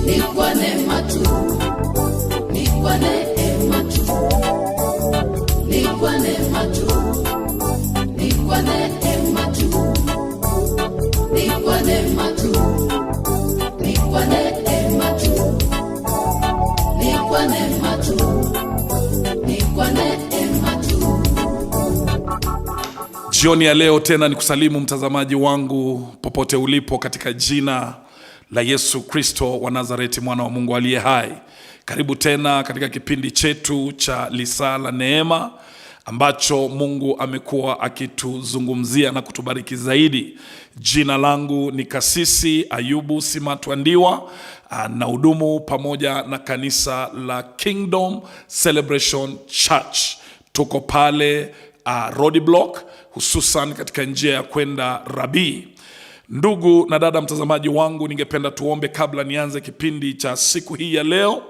ni kwa neema tu, ni kwa neema tu, ni kwa neema tu, ni kwa neema tu, ni kwa neema tu, ni kwa neema tu, ni kwa neema tu, ni kwa neema tu. Jioni ya leo tena ni kusalimu mtazamaji wangu popote ulipo katika jina la Yesu Kristo wa Nazareti, mwana wa Mungu aliye hai. Karibu tena katika kipindi chetu cha Lisaa la Neema ambacho Mungu amekuwa akituzungumzia na kutubariki zaidi. Jina langu ni Kasisi Ayubu Simatwandiwa, na hudumu pamoja na kanisa la Kingdom Celebration Church. Tuko pale Roadblock, hususan katika njia ya kwenda Rabii. Ndugu na dada mtazamaji wangu, ningependa tuombe kabla nianze kipindi cha siku hii ya leo,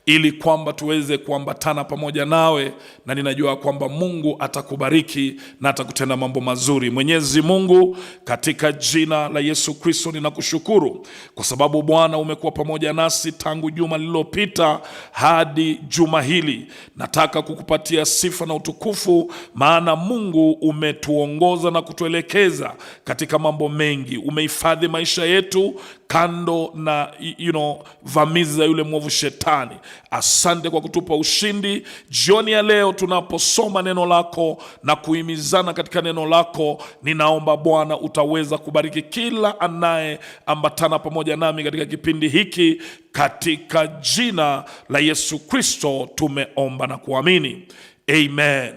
ili kwamba tuweze kuambatana pamoja nawe, na ninajua kwamba Mungu atakubariki na atakutenda mambo mazuri. Mwenyezi Mungu, katika jina la Yesu Kristo ninakushukuru kwa sababu Bwana umekuwa pamoja nasi tangu juma lililopita hadi juma hili. Nataka kukupatia sifa na utukufu, maana Mungu umetuongoza na kutuelekeza katika mambo mengi. Umehifadhi maisha yetu kando na vamizi za yule mwovu shetani. Asante kwa kutupa ushindi. Jioni ya leo tunaposoma neno lako na kuhimizana katika neno lako, ninaomba Bwana utaweza kubariki kila anaye ambatana pamoja nami katika kipindi hiki, katika jina la Yesu Kristo tumeomba na kuamini, amen.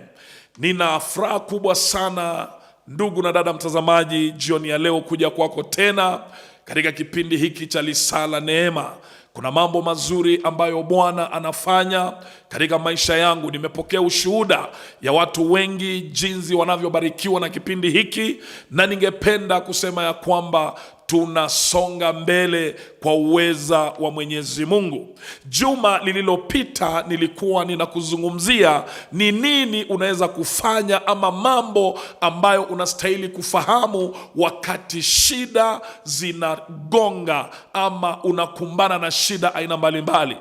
Nina furaha kubwa sana ndugu na dada mtazamaji, jioni ya leo kuja kwako tena katika kipindi hiki cha Lisaa la Neema. Kuna mambo mazuri ambayo Bwana anafanya katika maisha yangu. Nimepokea ushuhuda ya watu wengi jinsi wanavyobarikiwa na kipindi hiki, na ningependa kusema ya kwamba tunasonga mbele kwa uweza wa Mwenyezi Mungu. Juma lililopita nilikuwa ninakuzungumzia ni nini unaweza kufanya, ama mambo ambayo unastahili kufahamu wakati shida zinagonga ama unakumbana na shida aina mbalimbali.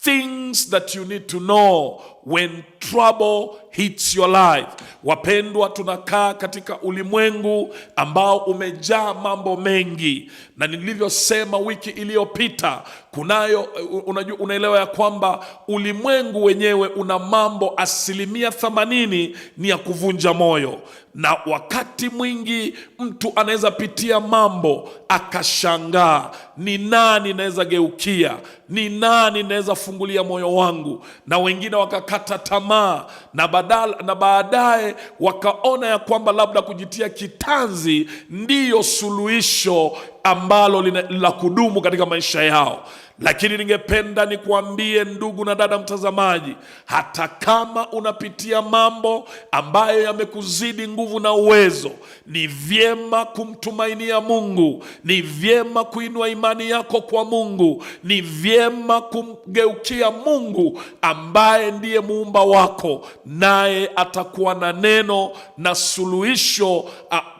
Things that you need to know when trouble hits your life. Wapendwa, tunakaa katika ulimwengu ambao umejaa mambo mengi, na nilivyosema wiki iliyopita, unaelewa ya kwamba ulimwengu wenyewe una mambo 80% ni ya kuvunja moyo. Na wakati mwingi mtu anaweza pitia mambo akashangaa, ni nani naweza geukia, ni nani naweza fungulia moyo wangu, na wengine wakakata tamaa, na baadaye wakaona ya kwamba labda kujitia kitanzi ndiyo suluhisho ambalo la kudumu katika maisha yao. Lakini ningependa nikuambie ndugu na dada mtazamaji, hata kama unapitia mambo ambayo yamekuzidi nguvu na uwezo, ni vyema kumtumainia Mungu, ni vyema kuinua imani yako kwa Mungu, ni vyema kumgeukia Mungu ambaye ndiye muumba wako, naye atakuwa na neno na suluhisho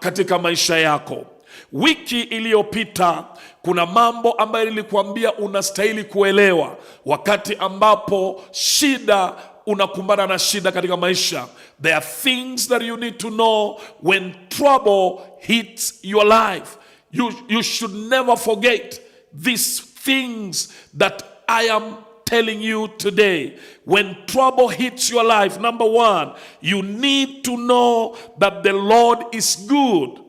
katika maisha yako. Wiki iliyopita kuna mambo ambayo nilikuambia unastahili kuelewa wakati ambapo unakumbana na shida katika maisha. There are things that you need to know when trouble hits your life. You should never forget these things that I am telling you today. When trouble hits your life, number one, you need to know that the Lord is good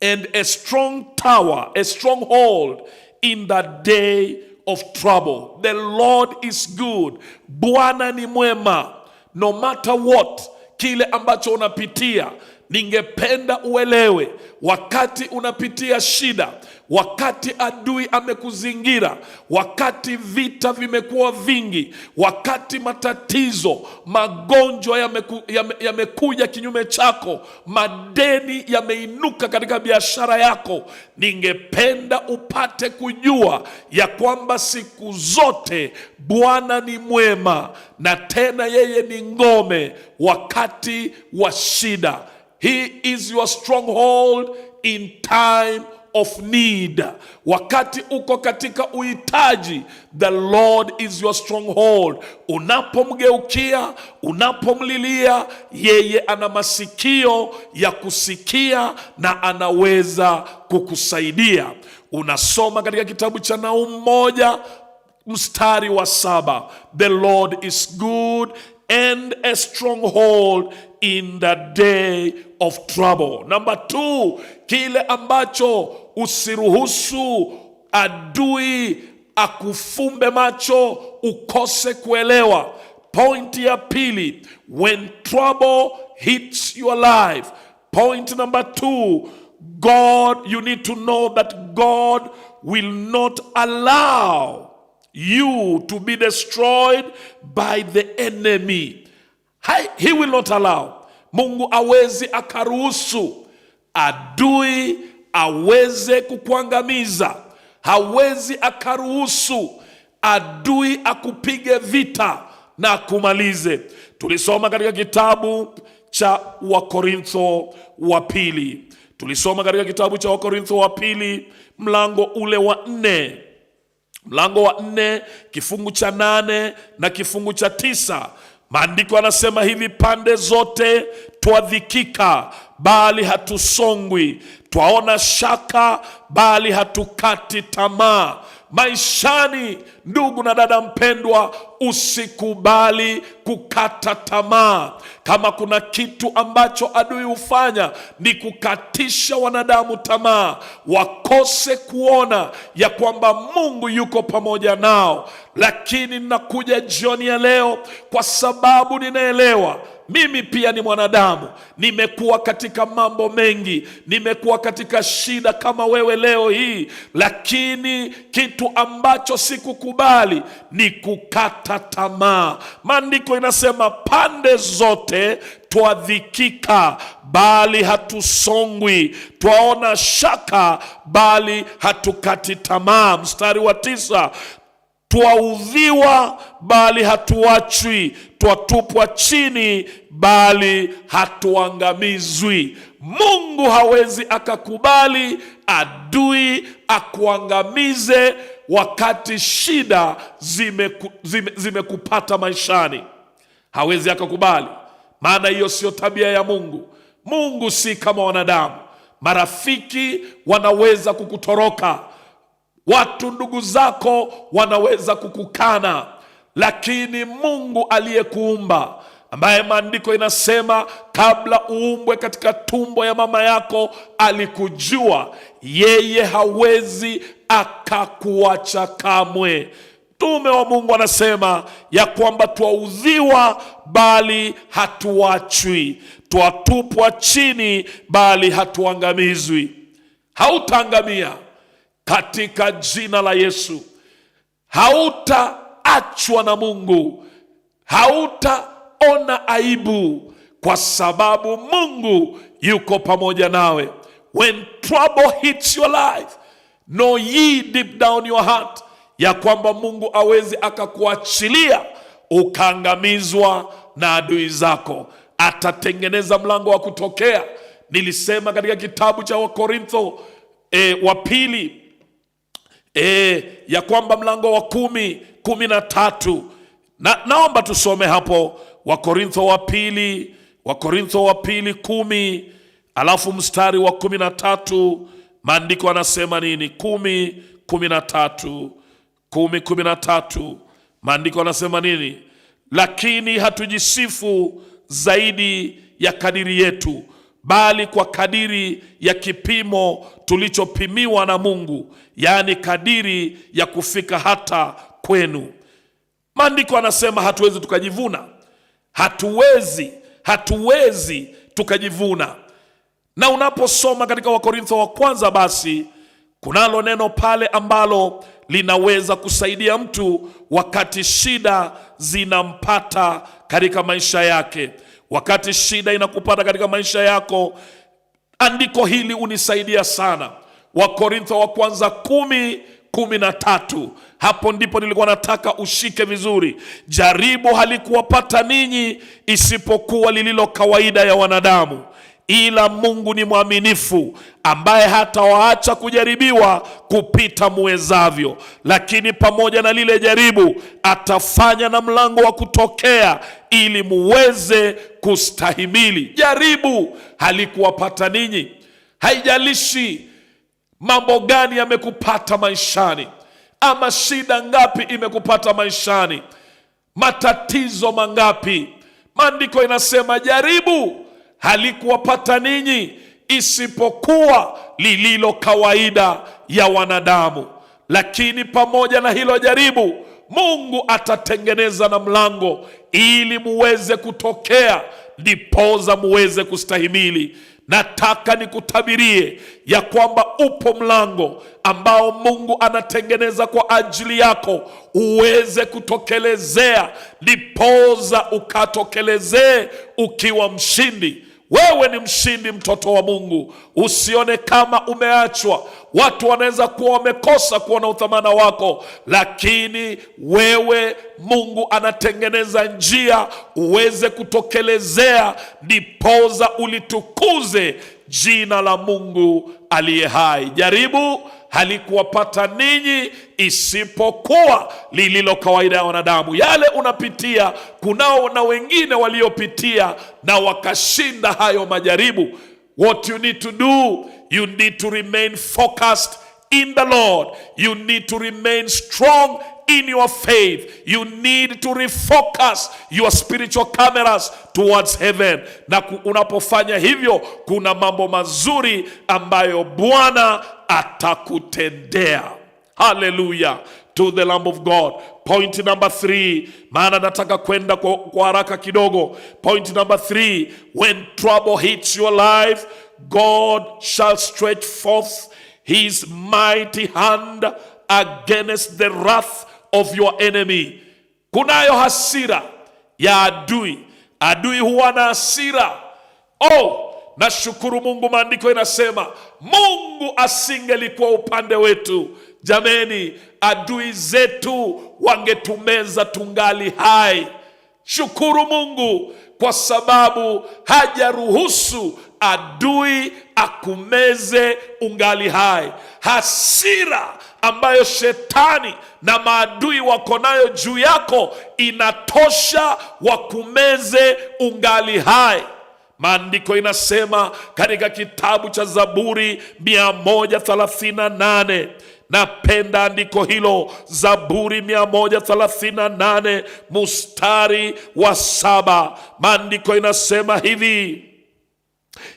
and a strong tower, a stronghold in the day of trouble. The Lord is good. Bwana ni mwema. No matter what, kile ambacho unapitia, ningependa uelewe, wakati unapitia shida, wakati adui amekuzingira, wakati vita vimekuwa vingi, wakati matatizo, magonjwa yamekuja kinyume chako, madeni yameinuka katika biashara yako, ningependa upate kujua ya kwamba siku zote Bwana ni mwema, na tena yeye ni ngome wakati wa shida. He is your stronghold in time of need, wakati uko katika uhitaji, the Lord is your stronghold. Unapomgeukia, unapomlilia, yeye ana masikio ya kusikia na anaweza kukusaidia. Unasoma katika kitabu cha Nahumu 1:7, the Lord is good and a stronghold in the day of trouble. Number 2, kile ambacho usiruhusu adui akufumbe macho ukose kuelewa. Point ya pili, when trouble hits your life. Point number 2, God, you need to know that God will not allow you to be destroyed by the enemy. He will not allow. Mungu awezi akaruhusu adui aweze kukuangamiza. Hawezi akaruhusu adui akupige vita na kumalize. Tulisoma katika kitabu cha Wakorintho wa pili. Tulisoma katika kitabu cha Wakorintho wa pili mlango ule wa 4. Mlango wa 4 kifungu cha 8 na kifungu cha 9. Maandiko yanasema hivi: pande zote twadhikika bali hatusongwi, twaona shaka bali hatukati tamaa. Maishani, ndugu na dada mpendwa, usikubali kukata tamaa. Kama kuna kitu ambacho adui hufanya ni kukatisha wanadamu tamaa, wakose kuona ya kwamba Mungu yuko pamoja nao. Lakini ninakuja jioni ya leo kwa sababu ninaelewa mimi pia ni mwanadamu. Nimekuwa katika mambo mengi, nimekuwa katika shida kama wewe leo hii, lakini kitu ambacho sikukubali ni kukata tamaa. Maandiko inasema pande zote twadhikika bali hatusongwi, twaona shaka bali hatukati tamaa. Mstari wa 9, twaudhiwa bali hatuachwi, twatupwa chini bali hatuangamizwi. Mungu hawezi akakubali adui akuangamize wakati shida zimekupata maishani. Hawezi akakubali, maana hiyo sio tabia ya Mungu. Mungu si kama wanadamu. Marafiki wanaweza kukutoroka, watu ndugu zako wanaweza kukukana, lakini Mungu aliyekuumba, ambaye maandiko inasema kabla uumbwe katika tumbo ya mama yako alikujua, yeye hawezi akakuacha kamwe. Mtume wa Mungu anasema ya kwamba twaudhiwa bali hatuachwi, twatupwa chini bali hatuangamizwi. Hautaangamia katika jina la Yesu. Hautaachwa na Mungu, hautaona aibu, kwa sababu Mungu yuko pamoja nawe. When trouble hits your life, know ye deep down your heart ya kwamba Mungu awezi akakuachilia ukaangamizwa na adui zako. Atatengeneza mlango wa kutokea. Nilisema katika kitabu cha Wakorintho wa pili ya kwamba mlango wa 10:13. Naomba tusome hapo Wakorintho wa pili 10 alafu mstari wa 13. Maandiko anasema nini? 10:13. Maandiko anasema nini? Lakini hatujisifu zaidi ya kadiri yetu, bali kwa kadiri ya kipimo tulichopimiwa na Mungu, yaani kadiri ya kufika hata kwenu. Maandiko anasema hatuwezi tukajivuna, hatuwezi tukajivuna. Na unaposoma katika Wakorintho wa kwanza, basi kunalo neno pale ambalo linaweza kusaidia mtu wakati shida zinampata katika maisha yake. Wakati shida inakupata katika maisha yako, andiko hili unisaidia sana. Wakorintho wa kwanza 10:13. Hapo ndipo nilikuwa nataka ushike vizuri. Jaribu halikuwapata ninyi isipokuwa lililo kawaida ya wanadamu, ila Mungu ni mwaminifu, ambaye hatawaacha kujaribiwa kupita muwezavyo, lakini pamoja na lile jaribu atafanya na mlango wa kutokea, ili muweze kustahimili. Jaribu halikuwapata ninyi. Haijalishi mambo gani yamekupata maishani, ama shida ngapi imekupata maishani, matatizo mangapi, maandiko inasema jaribu halikuwapata ninyi isipokuwa lililo kawaida ya wanadamu. Lakini pamoja na hilo jaribu, Mungu atatengeneza na mlango ili muweze kutokea, ndipoza muweze kustahimili. Nataka nikutabirie ya kwamba upo mlango ambao Mungu anatengeneza kwa ajili yako uweze kutokelezea, ndipoza ukatokelezee ukiwa mshindi. Wewe ni mshindi, mtoto wa Mungu. Usione kama umeachwa. Watu wanaweza kuwa wamekosa kuona uthamana wako, lakini wewe, Mungu anatengeneza njia uweze kutokelezea, ndipoza ulitukuze jina la Mungu aliye hai. Jaribu halikuwapata ninyi isipokuwa lililo kawaida ya wanadamu. Yale unapitia, kunao na wengine waliopitia na wakashinda hayo majaribu. What you need to do, you need to remain focused in the Lord. You need to remain strong in your faith. You need to refocus your spiritual cameras towards heaven. Na unapofanya hivyo, kuna mambo mazuri ambayo Bwana atakutendea. Hallelujah to the Lamb of God. Point number 3, maana nataka kwenda kwa haraka kidogo. Point number 3, when trouble hits your life, God shall stretch forth his mighty hand against the wrath of your enemy. Kunayo hasira ya adui. Adui huwa na hasira. Nashukuru Mungu, maandiko inasema Mungu asingelikuwa upande wetu, jameni, adui zetu wangetumeza tungali hai. Shukuru Mungu kwa sababu hajaruhusu adui akumeze ungali hai. Hasira ambayo shetani na maadui wako nayo juu yako inatosha wakumeze ungali hai. Maandiko inasema katika kitabu cha Zaburi 138, napenda andiko hilo, Zaburi 138 mstari wa 7. Maandiko inasema hivi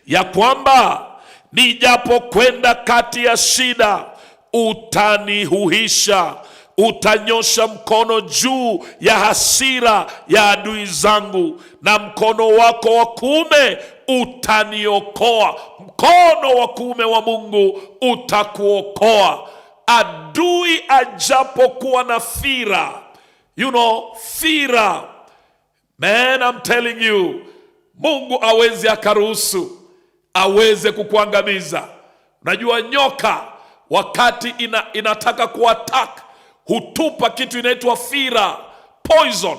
ya kwamba nijapokwenda kati ya shida, utanihuisha, utanyosha mkono juu ya hasira ya adui zangu, na mkono wako wa kuume utaniokoa. Mkono wa kuume wa Mungu utakuokoa. Adui ajapokuwa na fira, fira, man, I'm telling you, Mungu awezi akaruhusu aweze kukuangamiza. Unajua nyoka wakati inataka kuattack hutupa kitu inaitwa fira, poison,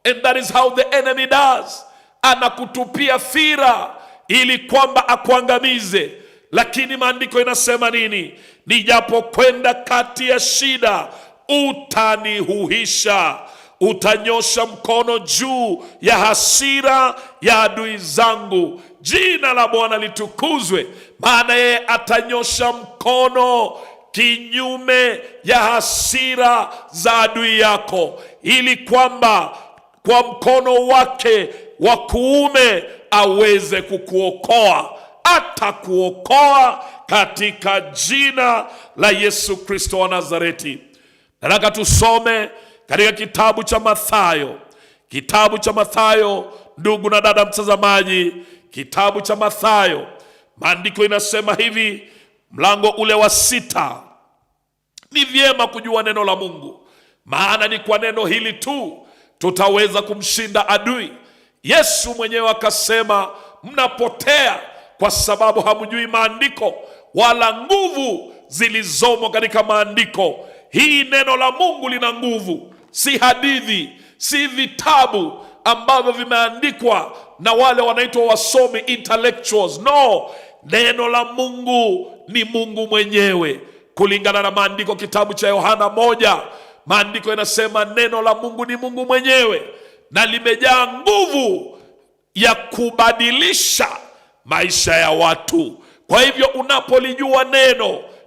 and that is how the enemy does. Anakutupia fira ili kwamba akuangamize. Lakini maandiko inasema nini? Nijapokwenda kati ya shida, utanihuisha, utanyosha mkono juu ya hasira ya adui zangu. Jina la Bwana litukuzwe, maana yeye atanyosha mkono kinyume ya hasira za adui yako, ili kwamba kwa mkono wake wa kuume aweze kukuokoa. Atakuokoa katika jina la Yesu Kristo wa Nazareti. Nataka tusome katika kitabu cha Mathayo. Kitabu cha Mathayo, ndugu na dada mtazamaji, kitabu cha Mathayo, maandiko inasema hivi, mlango ule wa 6. Ni vyema kujua neno la Mungu, maana ni kwa neno hili tu tutaweza kumshinda adui. Yesu mwenyewe akasema, mnapotea kwa sababu hamjui maandiko wala nguvu zilizomo katika maandiko. Hii neno la Mungu lina nguvu, si hadithi, si vitabu ambavyo vimeandikwa na wale wanaitwa wasomi, intellectuals. No, neno la Mungu ni Mungu mwenyewe. Kulingana na maandiko, kitabu cha Yohana 1, maandiko yanasema neno la Mungu ni Mungu mwenyewe na limejaa nguvu ya kubadilisha maisha ya watu. Kwa hivyo unapolijua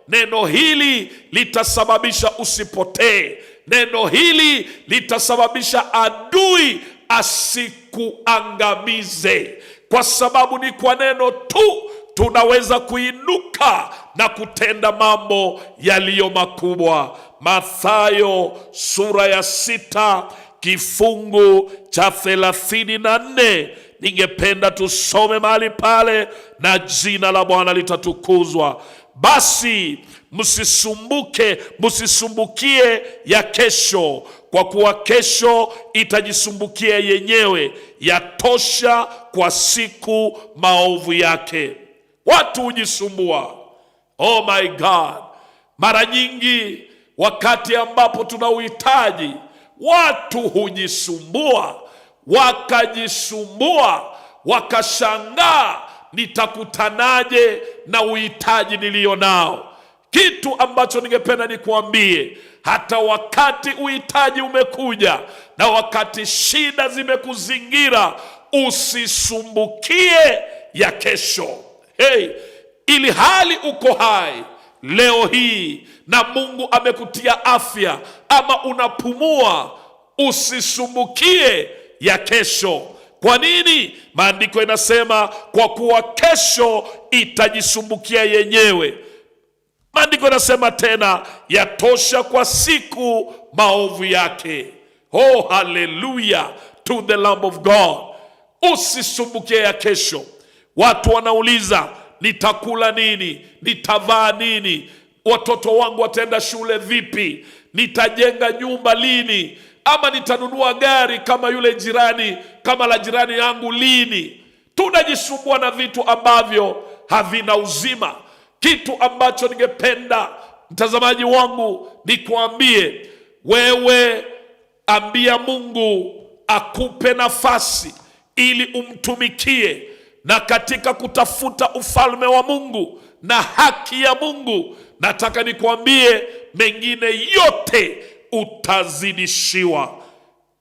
neno hili litasababisha usipotee. Neno hili litasababisha adui asikuangamize, kwa sababu ni kwa neno tu tunaweza kuinuka na kutenda mambo yaliyo makubwa. Mathayo sura ya 6 kifungu cha 34. Ningependa tusome mahali pale na jina la Bwana litatukuzwa. Basi msisumbukie ya kesho, kwa kuwa kesho itajisumbukia yenyewe, yatosha kwa siku maovu yake. Watu hujisumbua. Oh my God. Mara nyingi wakati ambapo tuna uhitaji, watu hujisumbua, wakashangaa nitakutanaje na uhitaji nilio nao. Kitu ambacho ningependa nikuambie, hata wakati uhitaji umekuja na wakati shida zimekuzingira, usisumbukie ya kesho. Ili hali uko hai leo hii na Mungu amekutia afya ama unapumua, usisumbukie ya kesho. Kwa nini? Maandiko inasema kwa kuwa kesho itajisumbukia yenyewe. Maandiko inasema tena, yatosha kwa siku maovu yake. Oh, hallelujah to the Lamb of God. Usisumbukie ya kesho. Watu wanauliza, nitakula nini? Nitavaa nini? Watoto wangu wataenda shule vipi? Nitajenga nyumba lini? Ama nitanunua gari kama yule jirani, kama la jirani yangu lini? Tunajisumbua na vitu ambavyo havina uzima. Kitu ambacho ningependa mtazamaji wangu nikuambie, wewe ambia Mungu akupe nafasi ili umtumikie, na katika kutafuta ufalme wa Mungu na haki ya Mungu, nataka nikuambie mengine yote utazidishiwa.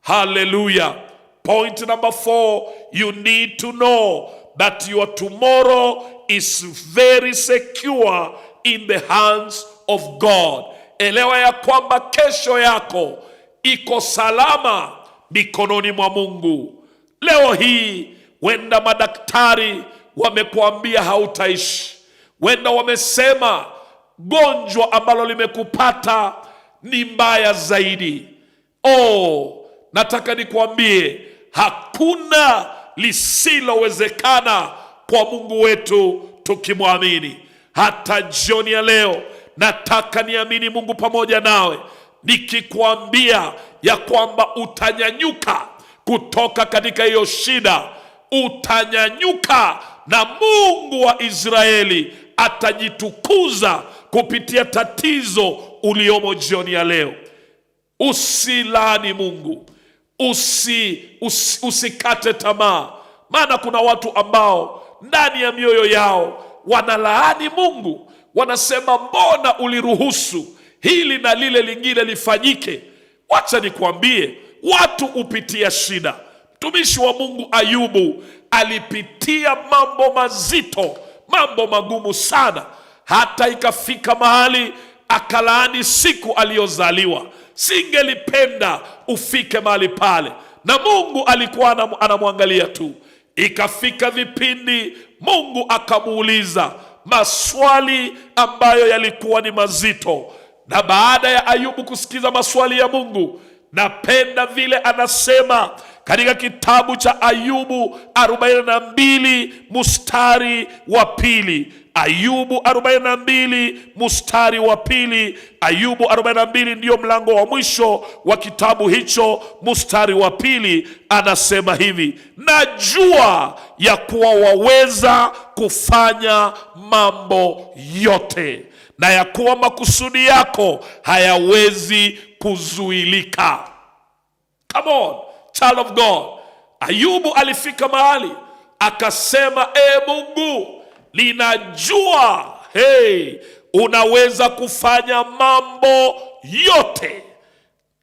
Hallelujah. Point number 4, you need to know that your tomorrow is very secure in the hands of God. Elewa ya kwamba kesho yako iko salama mikononi mwa Mungu. Leo hii wenda madaktari wamekuambia hautaishi, wenda wamesema gonjwa ambalo limekupata ni mbaya zaidi. Nataka nikuambie hakuna lisilowezekana kwa Mungu wetu tukimwamini. Hata jioni ya leo nataka niamini Mungu pamoja nawe, nikikuambia ya kwamba utanyanyuka kutoka katika hiyo shida. Utanyanyuka na Mungu wa Israeli atajitukuza kupitia tatizo uliomo jioni ya leo. Usilani Mungu, usikate tamaa, maana kuna watu ambao ndani ya mioyo yao wanalaani Mungu. Wanasema, mbona uliruhusu hili na lile lingine lifanyike? Wacha nikwambie, watu hupitia shida. Mtumishi wa Mungu Ayubu alipitia mambo mazito, mambo magumu sana, hata ikafika mahali akalaani siku aliyozaliwa. Singelipenda ufike mahali pale, na Mungu alikuwa anamwangalia tu. Ikafika vipindi Mungu akamuuliza maswali ambayo yalikuwa ni mazito, na baada ya Ayubu kusikiza maswali ya Mungu, napenda vile anasema katika kitabu cha Ayubu 42 mstari wa 2. Ayubu 42 mstari wa 2. Ayubu 42 ndio mlango wa mwisho wa kitabu hicho. Mstari wa 2 anasema hivi: najua ya kuwa waweza kufanya mambo yote, na ya kuwa makusudi yako hayawezi kuzuilika. Come on, child of God. Ayubu alifika mahali akasema, Mungu, ninajua unaweza kufanya mambo yote.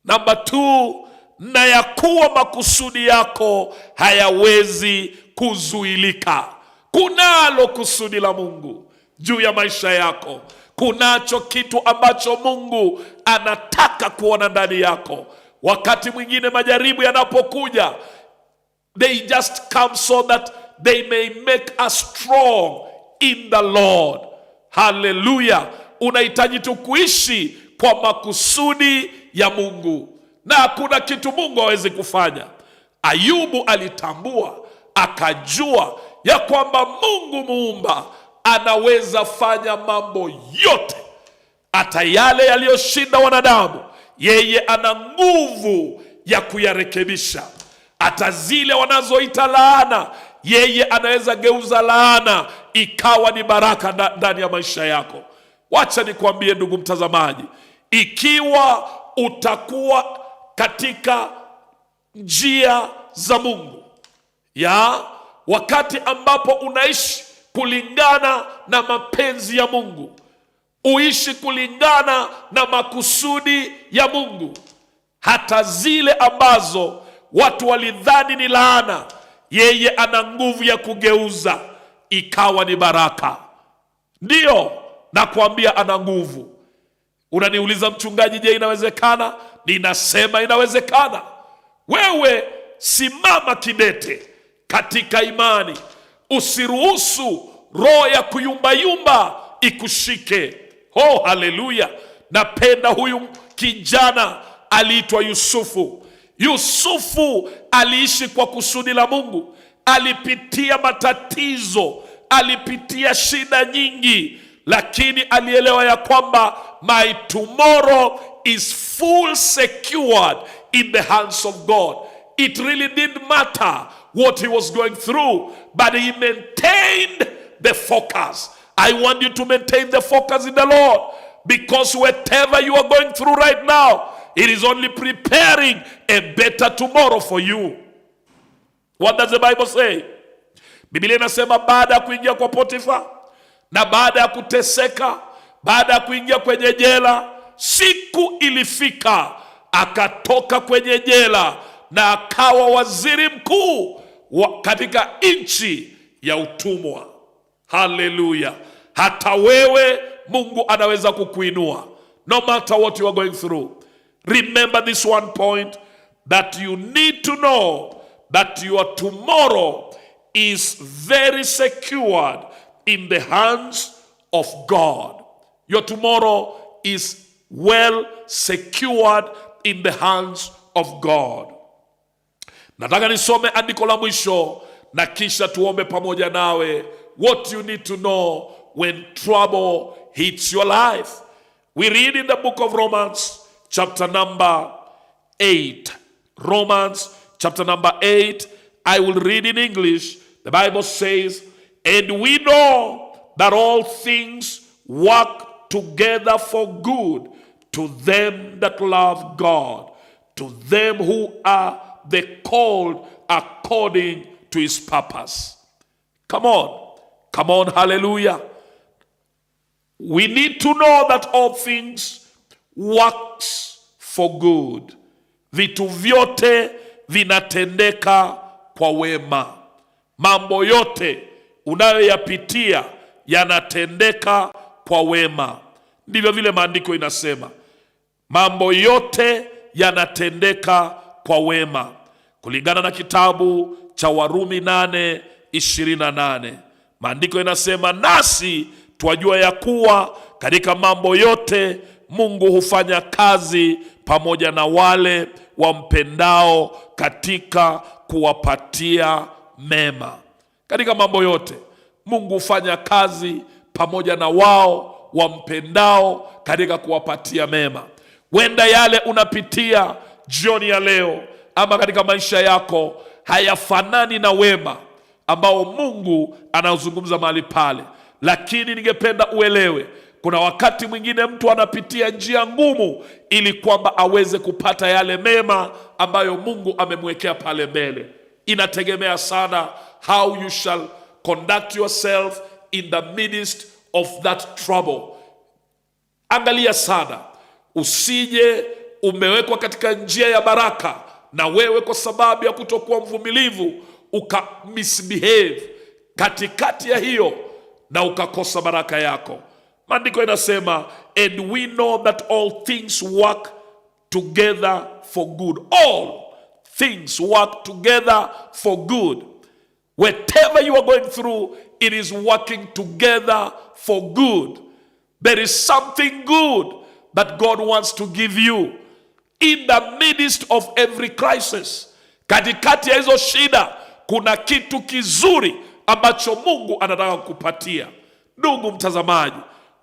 Namba 2, na ya kuwa makusudi yako hayawezi kuzuilika. Kunalo kusudi la Mungu juu ya maisha yako. Kunacho kitu ambacho Mungu anataka kuona ndani yako. Wakati mwingine majaribu yanapokuja, they just come so that they may make us strong in the Lord. Hallelujah. Unahitaji tu kuishi kwa makusudi ya Mungu, na hakuna kitu Mungu hawezi kufanya. Ayubu alitambua, akajua ya kwamba Mungu muumba anaweza fanya mambo yote, hata yale yaliyoshinda wanadamu. Yeye ana nguvu ya kuyarekebisha. Hata zile wanazoita laana, yeye anaweza geuza laana ikawa ni baraka ndani ya maisha yako. Wacha nikwambie ndugu mtazamaji, ikiwa utakuwa katika njia za Mungu, wakati ambapo unaishi kulingana na mapenzi ya Mungu, uishi kulingana na makusudi ya Mungu, hata zile ambazo watu walidhani ni laana, yeye ana nguvu ya kugeuza ikawa ni baraka. Ndiyo, nakwambia ana nguvu. Unaniuliza mchungaji, je, inawezekana? Ninasema inawezekana. Wewe simama kidete katika imani. Usiruhusu roho ya kuyumbayumba ikushike. Haleluya. Napenda huyu kijana aliitwa Yusufu. Yusufu aliishi kwa kusudi la Mungu. Alipitia matatizo, alipitia shida nyingi, lakini alielewa ya kwamba my tomorrow is full secured in the hands of God. It really didn't matter what he was going through, but he maintained the focus. I want you to maintain the focus in the Lord, because whatever you are going through right now, it is only preparing a better tomorrow for you. What does the Bible say? Biblia inasema baada ya kuingia kwa Potifa na baada ya kuteseka, baada ya kuingia kwenye jela, siku ilifika akatoka kwenye jela na akawa waziri mkuu katika nchi ya utumwa. Haleluya. Hata wewe Mungu anaweza kukuinua, no matter what you are going through. Remember this one point, that you need to know that your tomorrow is very secured in the hands of God. Your tomorrow is well secured in the hands of God. Nataka nisome andiko la mwisho na kisha tuombe pamoja nawe. What you need to know when trouble hits your life. We read in the book of Romans chapter number 8. Romans chapter number 8. I will read in English. The Bible says, and we know that all things work together for good to them that love God, to them who are the called according to his purpose. Come on, hallelujah. We need to know that all things works for good. Vitu vyote vinatendeka kwa wema. Mambo yote unayoyapitia yanatendeka kwa wema. Ndivyo vile maandiko inasema. Mambo yote yanatendeka kwa wema. Kulingana na kitabu cha Warumi 8:28. Maandiko inasema, nasi twajua ya kuwa katika mambo yote Mungu hufanya kazi pamoja na wale wampendao katika kuwapatia mema. Katika mambo yote Mungu hufanya kazi pamoja na wao wampendao katika kuwapatia mema. Wenda yale unapitia jioni ya leo ama katika maisha yako hayafanani na wema ambao Mungu anauzungumza mahali pale, lakini ningependa uelewe, kuna wakati mwingine mtu anapitia njia ngumu ili kwamba aweze kupata yale mema ambayo Mungu amemwekea pale mbele. inategemea sana how you shall conduct yourself in the midst of that trouble. Angalia sana, usije umewekwa katika njia ya baraka na wewe kwa sababu ya kutokuwa mvumilivu uka misbehave katikati ya hiyo na ukakosa baraka yako. Maandiko inasema, and we know that all things work together for good. All things work together for good. Whatever you are going through, it is working together for good. There is something good that God wants to give you in the midst of every crisis. Katikati ya hizo shida kuna kitu kizuri ambacho Mungu anataka kukupatia. Ndugu mtazamaji,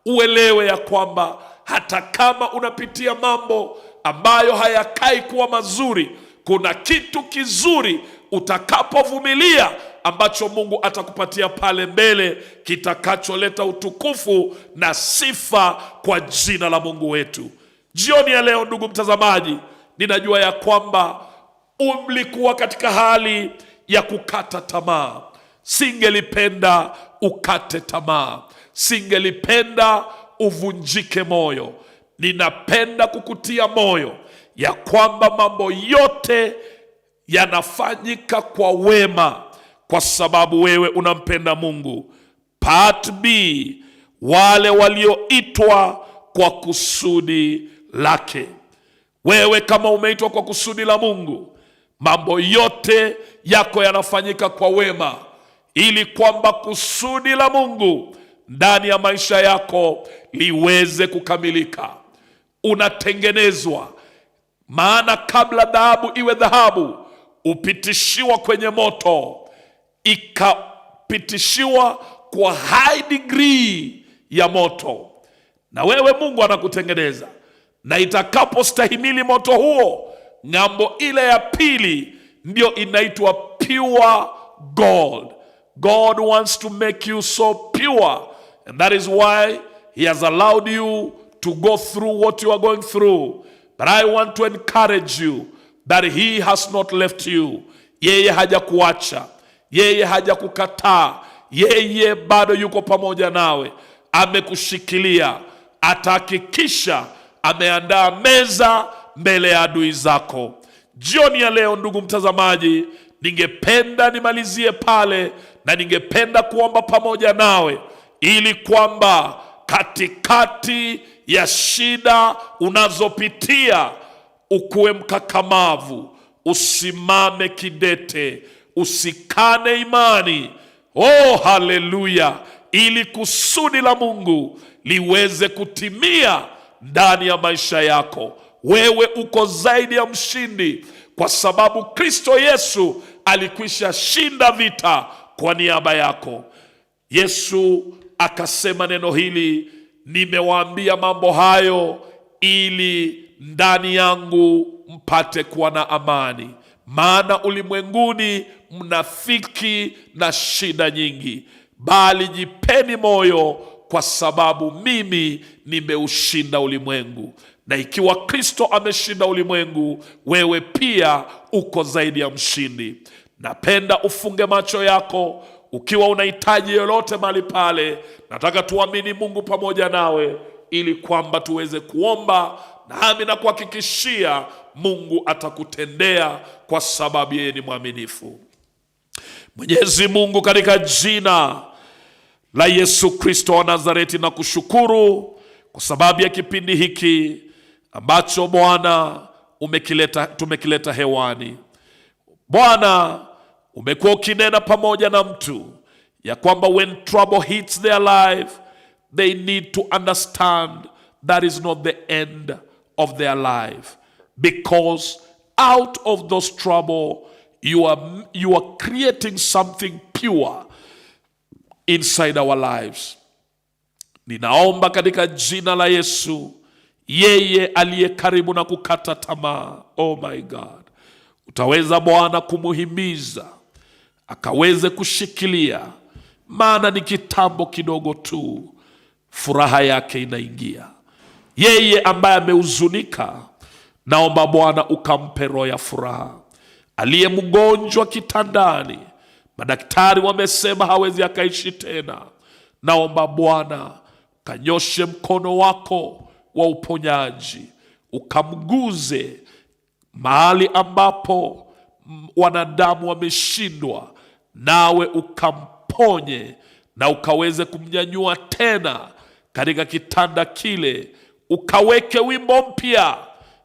uelewe ya kwamba hata kama unapitia mambo ambayo hayakai kuwa mazuri, kuna kitu kizuri utakapovumilia ambacho Mungu atakupatia pale mbele, kitakacholeta utukufu na sifa kwa jina la Mungu wetu. Jioni ya leo, ndugu mtazamaji, ninajua ya kwamba umlikuwa katika hali ya kukata tamaa. Singelipenda ukate tamaa, singelipenda uvunjike moyo. Ninapenda kukutia moyo ya kwamba mambo yote yanafanyika kwa wema, kwa sababu wewe unampenda Mungu. Part B, wale walioitwa kwa kusudi lake. Wewe kama umeitwa kwa kusudi la Mungu, mambo yote yako yanafanyika kwa wema, ili kwamba kusudi la Mungu ndani ya maisha yako liweze kukamilika. Unatengenezwa, maana kabla dhahabu iwe dhahabu, upitishiwa kwenye moto, ikapitishiwa kwa high degree ya moto. Na wewe Mungu anakutengeneza, na itakapostahimili moto huo, ng'ambo ile ya pili ndio inaitwa pure gold. God wants to make you so pure, and that is why he has allowed you to go through what you are going through. But I want to encourage you that he has not left you. Yeye hajakuacha, yeye hajakukataa, yeye bado yuko pamoja nawe. Amekushikilia, atahakikisha ameandaa meza mbele ya adui zako. Jioni ya leo, ndugu mtazamaji, ningependa nimalizie pale, na ningependa kuomba pamoja nawe, ili kwamba katikati ya shida unazopitia ukuwe mkakamavu, usimame kidete, usikane imani. Oh, haleluya! Ili kusudi la Mungu liweze kutimia ndani ya maisha yako. Wewe uko zaidi ya mshindi, kwa sababu Kristo Yesu alikwisha shinda vita kwa niaba yako. Yesu akasema neno hili, nimewaambia mambo hayo ili ndani yangu mpate kuwa na amani. Maana ulimwenguni mnafiki na shida nyingi, bali jipeni moyo, kwa sababu mimi nimeushinda ulimwengu. Na ikiwa Kristo ameshinda ulimwengu, wewe pia uko zaidi ya mshindi. Napenda ufunge macho yako. Ukiwa unahitaji lolote mahali pale, nataka tuamini Mungu pamoja nawe, ili kwamba tuweze kuomba, nami na kuhakikishia Mungu atakutendea, kwa sababu yeye ni mwaminifu. Mwenyezi Mungu, katika jina la Yesu Kristo wa Nazareti, na kushukuru kwa sababu ya kipindi hiki ambacho Bwana tumekileta hewani. Bwana, umekuwa ukinena pamoja na mtu ya kwamba when trouble hits their life, they need to understand that is not the end of their life, because out of those trouble you are creating something pure inside our lives. Ninaomba katika jina la Yesu, yeye aliye karibu na kukata tamaa, oh my God, utaweza Bwana kumuhimiza akaweze kushikilia, maana ni kitambo kidogo tu furaha yake inaingia. Yeye ambaye amehuzunika, naomba Bwana ukampe roho ya furaha. aliye mgonjwa kitandani, madaktari wamesema hawezi akaishi tena, naomba Bwana kanyoshe mkono wako wa uponyaji, ukamguze mahali ambapo wanadamu wameshindwa, nawe ukamponye na ukaweze kumnyanyua tena katika kitanda kile, ukaweke wimbo mpya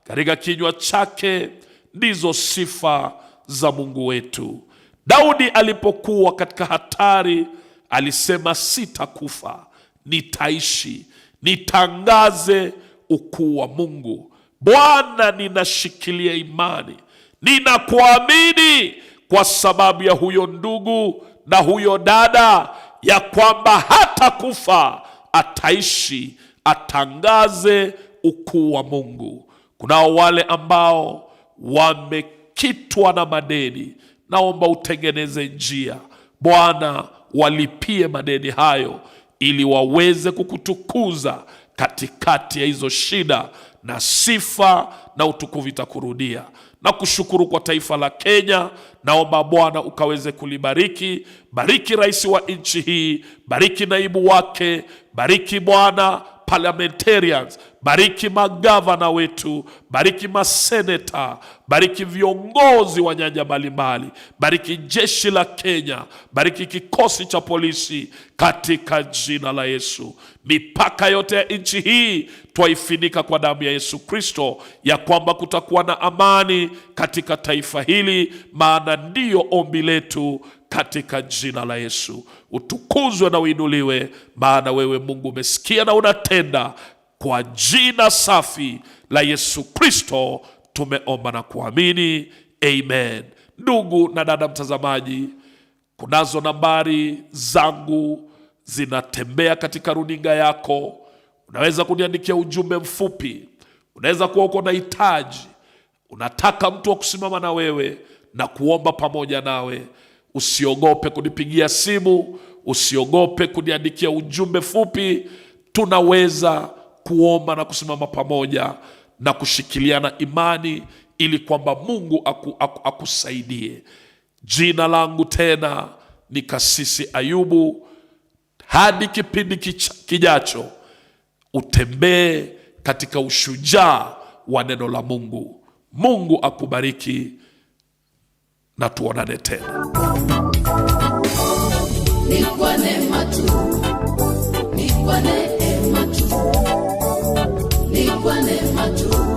katika kinywa chake. Ndizo sifa za Mungu wetu. Daudi alipokuwa katika hatari alisema, sitakufa, nitaishi, nitangaze ukuu wa Mungu. Bwana, ninashikilia imani, ninakuamini kwa sababu ya huyo ndugu na huyo dada, ya kwamba hata kufa ataishi, atangaze ukuu wa Mungu. Kunao wale ambao wamekitwa na madeni, naomba utengeneze njia Bwana, walipie madeni hayo ili waweze kukutukuza katikati ya hizo shida, na sifa na utukufu vitakurudia. Na kushukuru kwa taifa la Kenya, naomba Bwana ukaweze kulibariki. Bariki rais wa nchi hii, bariki naibu wake, bariki Bwana parliamentarians, bariki magavana wetu, bariki maseneta, bariki viongozi wa nyanja mbalimbali, bariki jeshi la Kenya, bariki kikosi cha polisi katika jina la Yesu. Mipaka yote ya nchi hii twaifunika kwa damu ya Yesu Kristo, ya kwamba kutakuwa na amani katika taifa hili, maana ndiyo ombi letu katika jina la Yesu. Utukuzwe na uinuliwe, maana wewe Mungu umesikia na unatenda. Kwa jina safi la Yesu Kristo tumeomba na kuamini, amen. Ndugu na dada mtazamaji, kunazo nambari zangu zinatembea katika runinga yako. Unaweza kuniandikia ujumbe mfupi. Unaweza kuwa uko na hitaji, unataka mtu wa kusimama na wewe na kuomba pamoja nawe. Usiogope kunipigia simu, usiogope kuniandikia ujumbe fupi. Tunaweza kuomba na kusimama pamoja na kushikiliana imani ili kwamba Mungu akusaidie. Jina langu tena ni Kasisi Ayubu. Hadi kipindi kijacho, utembee katika ushujaa wa neno la Mungu. Mungu akubariki na tuonane tena. Ni kwa neema tu, ni kwa neema tu, ni kwa neema tu.